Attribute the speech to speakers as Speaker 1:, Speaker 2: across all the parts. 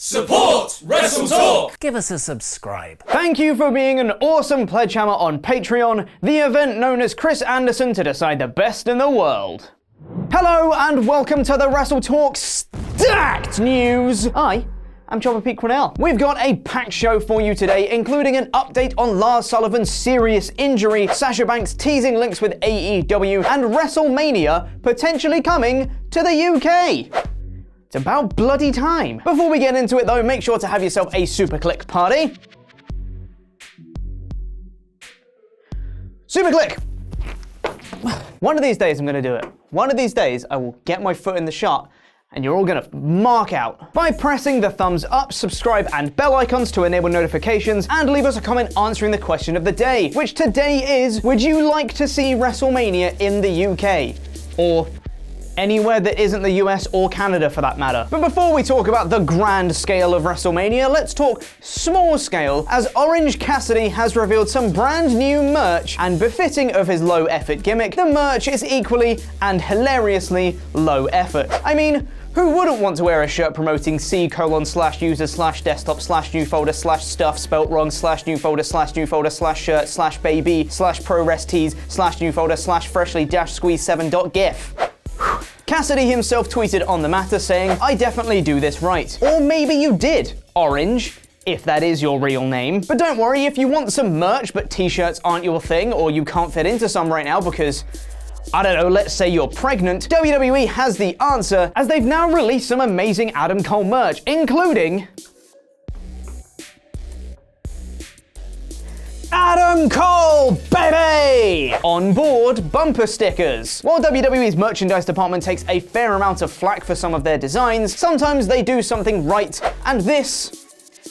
Speaker 1: Support WrestleTalk!
Speaker 2: Give us a subscribe.
Speaker 3: Thank you for being an awesome pledgehammer on Patreon, the event known as Chris Anderson to decide the best in the world. Hello and welcome to the WrestleTalk Stacked News. I'm Chopper Pete Cornell. We've got a packed show for you today, including an update on Lars Sullivan's serious injury, Sasha Banks teasing links with AEW, and WrestleMania potentially coming to the UK. It's about bloody time. Before we get into it though, make sure to have yourself a super click party. Super click! One of these days I'm gonna do it. One of these days I will get my foot in the shot and you're all gonna mark out by pressing the thumbs up, subscribe, and bell icons to enable notifications, and leave us a comment answering the question of the day, which today is, would you like to see WrestleMania in the UK? Or anywhere that isn't the US or Canada for that matter. But before we talk about the grand scale of WrestleMania, let's talk small scale, as Orange Cassidy has revealed some brand new merch, and befitting of his low effort gimmick, the merch is equally and hilariously low effort. I mean, who wouldn't want to wear a shirt promoting c:/user/desktop/new folder/stuff spelt wrong/new folder/new folder/shirt/baby/pro-rest tease/new folder/freshly-squeezed7.gif? Cassidy himself tweeted on the matter saying, "I definitely do this right." Or maybe you did, Orange, if that is your real name. But don't worry, if you want some merch but t-shirts aren't your thing, or you can't fit into some right now because, I don't know, let's say you're pregnant, WWE has the answer, as they've now released some amazing Adam Cole merch, including Adam Cole, BayBay! On-board bumper stickers. While WWE's merchandise department takes a fair amount of flack for some of their designs, sometimes they do something right, and this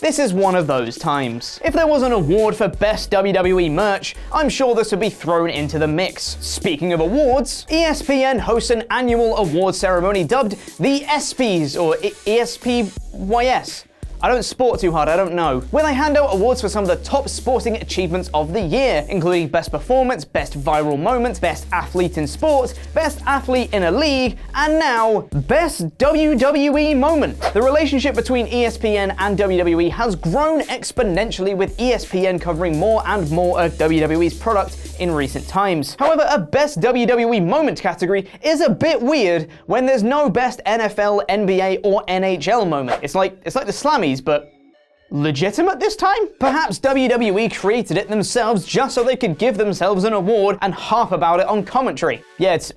Speaker 3: is one of those times. If there was an award for best WWE merch, I'm sure this would be thrown into the mix. Speaking of awards, ESPN hosts an annual award ceremony dubbed the ESPYs, or ESPYs. I don't sport too hard, I don't know. Where they hand out awards for some of the top sporting achievements of the year, including best performance, best viral moment, best athlete in sport, best athlete in a league, and now, best WWE moment. The relationship between ESPN and WWE has grown exponentially, with ESPN covering more and more of WWE's product in recent times. However, a best WWE moment category is a bit weird when there's no best NFL, NBA, or NHL moment. It's like the Slammies, but legitimate this time? Perhaps WWE created it themselves just so they could give themselves an award and harp about it on commentary. Yeah, it's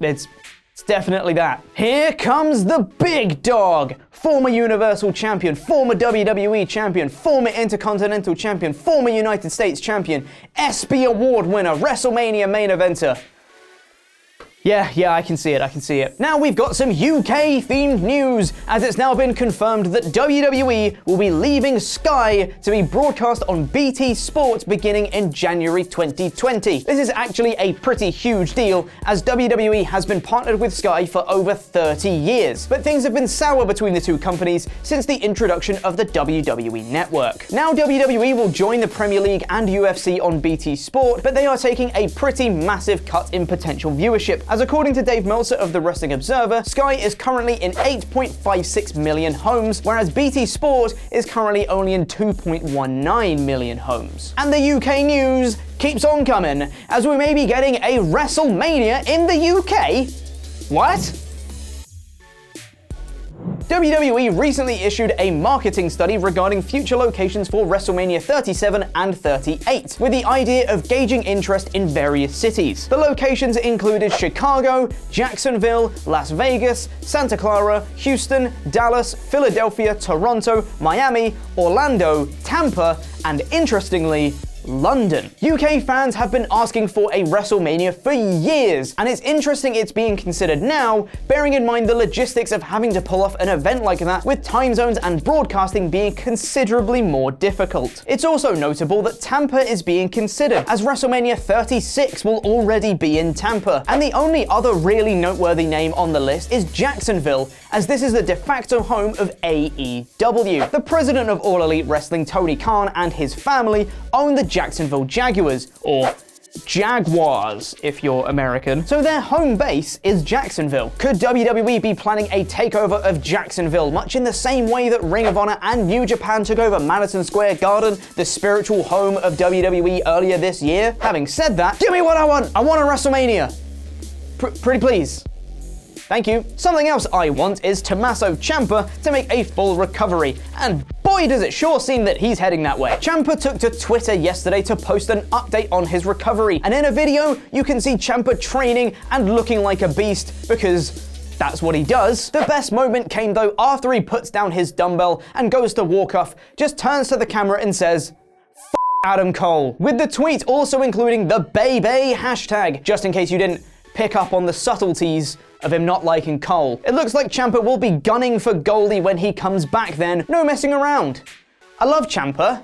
Speaker 3: definitely that. Here comes the big dog! Former Universal Champion, former WWE Champion, former Intercontinental Champion, former United States Champion, ESPY Award winner, WrestleMania main eventer. Yeah, I can see it. Now we've got some UK-themed news, as it's now been confirmed that WWE will be leaving Sky to be broadcast on BT Sport beginning in January 2020. This is actually a pretty huge deal, as WWE has been partnered with Sky for over 30 years. But things have been sour between the two companies since the introduction of the WWE Network. Now WWE will join the Premier League and UFC on BT Sport, but they are taking a pretty massive cut in potential viewership, as according to Dave Meltzer of the Wrestling Observer, Sky is currently in 8.56 million homes, whereas BT Sport is currently only in 2.19 million homes. And the UK news keeps on coming, as we may be getting a WrestleMania in the UK? What? WWE recently issued a marketing study regarding future locations for WrestleMania 37 and 38, with the idea of gauging interest in various cities. The locations included Chicago, Jacksonville, Las Vegas, Santa Clara, Houston, Dallas, Philadelphia, Toronto, Miami, Orlando, Tampa, and interestingly, London. UK fans have been asking for a WrestleMania for years, and it's interesting it's being considered now, bearing in mind the logistics of having to pull off an event like that, with time zones and broadcasting being considerably more difficult. It's also notable that Tampa is being considered, as WrestleMania 36 will already be in Tampa, and the only other really noteworthy name on the list is Jacksonville, as this is the de facto home of AEW. The president of All Elite Wrestling, Tony Khan, and his family own the Jacksonville Jaguars, or Jaguars, if you're American. So their home base is Jacksonville. Could WWE be planning a takeover of Jacksonville, much in the same way that Ring of Honor and New Japan took over Madison Square Garden, the spiritual home of WWE, earlier this year? Having said that, give me what I want! I want a WrestleMania! Pretty please. Thank you. Something else I want is Tommaso Ciampa to make a full recovery, and boy does it sure seem that he's heading that way. Ciampa took to Twitter yesterday to post an update on his recovery, and in a video you can see Ciampa training and looking like a beast, because that's what he does. The best moment came though after he puts down his dumbbell and goes to walk off, just turns to the camera and says, "F Adam Cole," with the tweet also including the BayBay hashtag, just in case you didn't pick up on the subtleties of him not liking Cole. It looks like Ciampa will be gunning for Goldie when he comes back then. No messing around. I love Ciampa.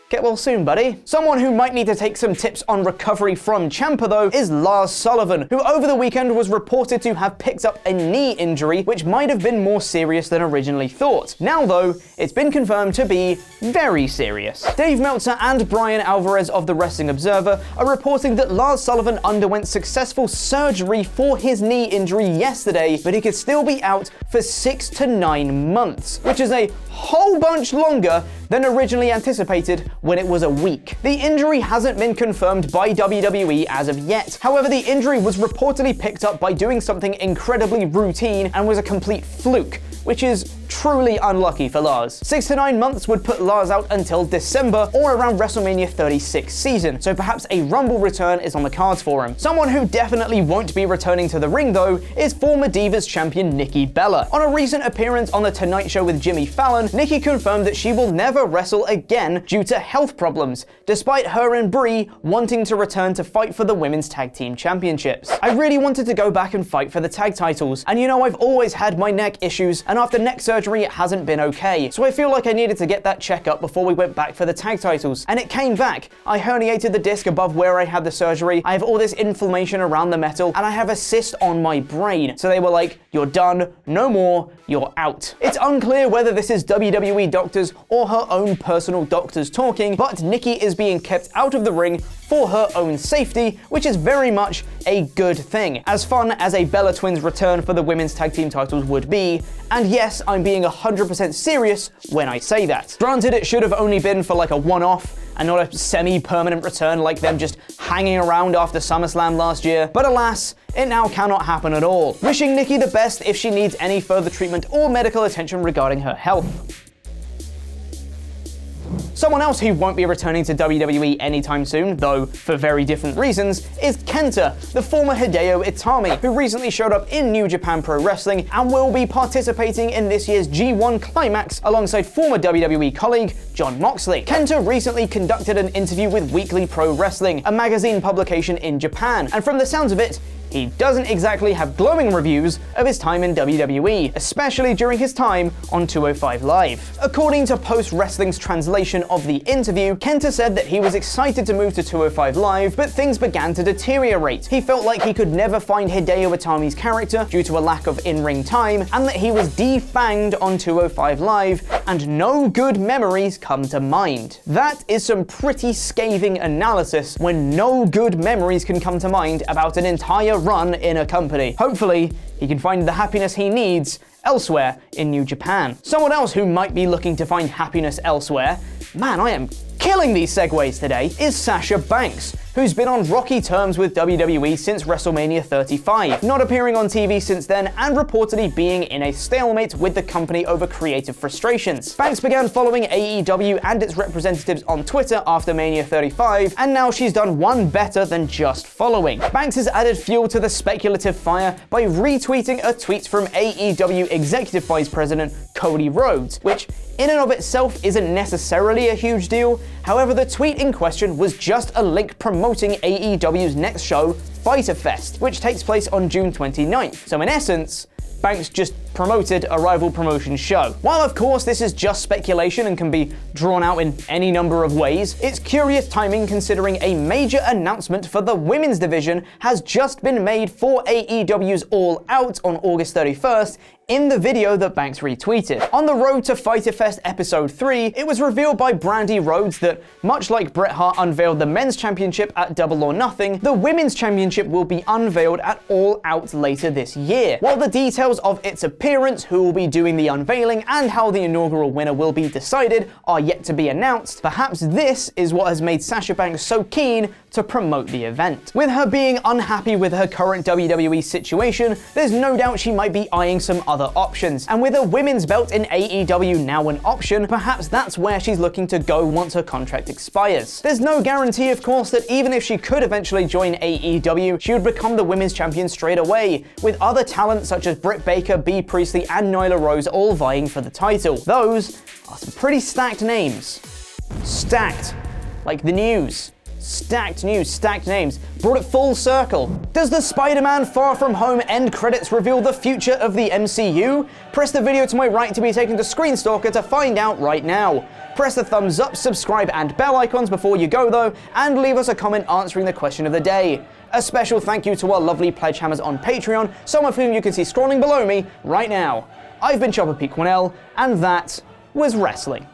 Speaker 3: Get well soon, buddy. Someone who might need to take some tips on recovery from Ciampa, though, is Lars Sullivan, who over the weekend was reported to have picked up a knee injury, which might have been more serious than originally thought. Now, though, it's been confirmed to be very serious. Dave Meltzer and Brian Alvarez of the Wrestling Observer are reporting that Lars Sullivan underwent successful surgery for his knee injury yesterday, but he could still be out for 6 to 9 months, which is a whole bunch longer than originally anticipated when it was a week. The injury hasn't been confirmed by WWE as of yet. However, the injury was reportedly picked up by doing something incredibly routine and was a complete fluke, which is truly unlucky for Lars. 6 to 9 months would put Lars out until December or around WrestleMania 36 season, so perhaps a Rumble return is on the cards for him. Someone who definitely won't be returning to the ring though is former Divas champion Nikki Bella. On a recent appearance on The Tonight Show with Jimmy Fallon, Nikki confirmed that she will never wrestle again due to health problems, despite her and Brie wanting to return to fight for the Women's Tag Team Championships. I really wanted to go back and fight for the tag titles, and you know I've always had my neck issues, and after neck surgery it hasn't been okay, so I feel like I needed to get that checkup before we went back for the tag titles, and it came back. I herniated the disc above where I had the surgery, I have all this inflammation around the metal, and I have a cyst on my brain. So they were like, you're done, no more, you're out. It's unclear whether this is WWE doctors or her own personal doctors talking, but Nikki is being kept out of the ring for her own safety, which is very much a good thing. As fun as a Bella Twins return for the women's tag team titles would be, and yes, I'm being 100% serious when I say that. Granted, it should have only been for like a one-off, and not a semi-permanent return like them just hanging around after SummerSlam last year, but alas, it now cannot happen at all. Wishing Nikki the best if she needs any further treatment or medical attention regarding her health. Someone else who won't be returning to WWE anytime soon, though for very different reasons, is KENTA, the former Hideo Itami, who recently showed up in New Japan Pro Wrestling and will be participating in this year's G1 Climax alongside former WWE colleague Jon Moxley. KENTA recently conducted an interview with Weekly Pro Wrestling, a magazine publication in Japan, and from the sounds of it, he doesn't exactly have glowing reviews of his time in WWE, especially during his time on 205 Live. According to Post Wrestling's translation of the interview, KENTA said that he was excited to move to 205 Live, but things began to deteriorate. He felt like he could never find Hideo Itami's character due to a lack of in-ring time, and that he was defanged on 205 Live, and no good memories come to mind. That is some pretty scathing analysis when no good memories can come to mind about an entire run in a company. Hopefully, he can find the happiness he needs elsewhere in New Japan. Someone else who might be looking to find happiness elsewhere, man, I am killing these segues today, is Sasha Banks, who's been on rocky terms with WWE since WrestleMania 35, not appearing on TV since then and reportedly being in a stalemate with the company over creative frustrations. Banks began following AEW and its representatives on Twitter after Mania 35, and now she's done one better than just following. Banks has added fuel to the speculative fire by retweeting a tweet from AEW Executive Vice President Cody Rhodes, which in and of itself isn't necessarily a huge deal. However, the tweet in question was just a link promoting AEW's next show, Fyter Fest, which takes place on June 29th. So in essence, Banks just promoted a rival promotion show. While of course this is just speculation and can be drawn out in any number of ways, it's curious timing considering a major announcement for the women's division has just been made for AEW's All Out on August 31st in the video that Banks retweeted. On the Road to Fyter Fest Episode 3, it was revealed by Brandi Rhodes that, much like Bret Hart unveiled the men's championship at Double or Nothing, the women's championship will be unveiled at All Out later this year. While the details of its appearance, who will be doing the unveiling, and how the inaugural winner will be decided are yet to be announced, perhaps this is what has made Sasha Banks so keen to promote the event. With her being unhappy with her current WWE situation, there's no doubt she might be eyeing some other options, and with a women's belt in AEW now an option, perhaps that's where she's looking to go once her contract expires. There's no guarantee, of course, that even if she could eventually join AEW, she would become the women's champion straight away, with other talent such as Britt Baker, Bea Priestley, and Nyla Rose all vying for the title. Those are some pretty stacked names. Stacked. Like the news. Stacked news, stacked names. Brought it full circle. Does the Spider-Man Far From Home end credits reveal the future of the MCU? Press the video to my right to be taken to Screenstalker to find out right now. Press the thumbs up, subscribe, and bell icons before you go though, and leave us a comment answering the question of the day. A special thank you to our lovely pledge hammers on Patreon, some of whom you can see scrolling below me right now. I've been Chopper Pete Cornell, and that was wrestling.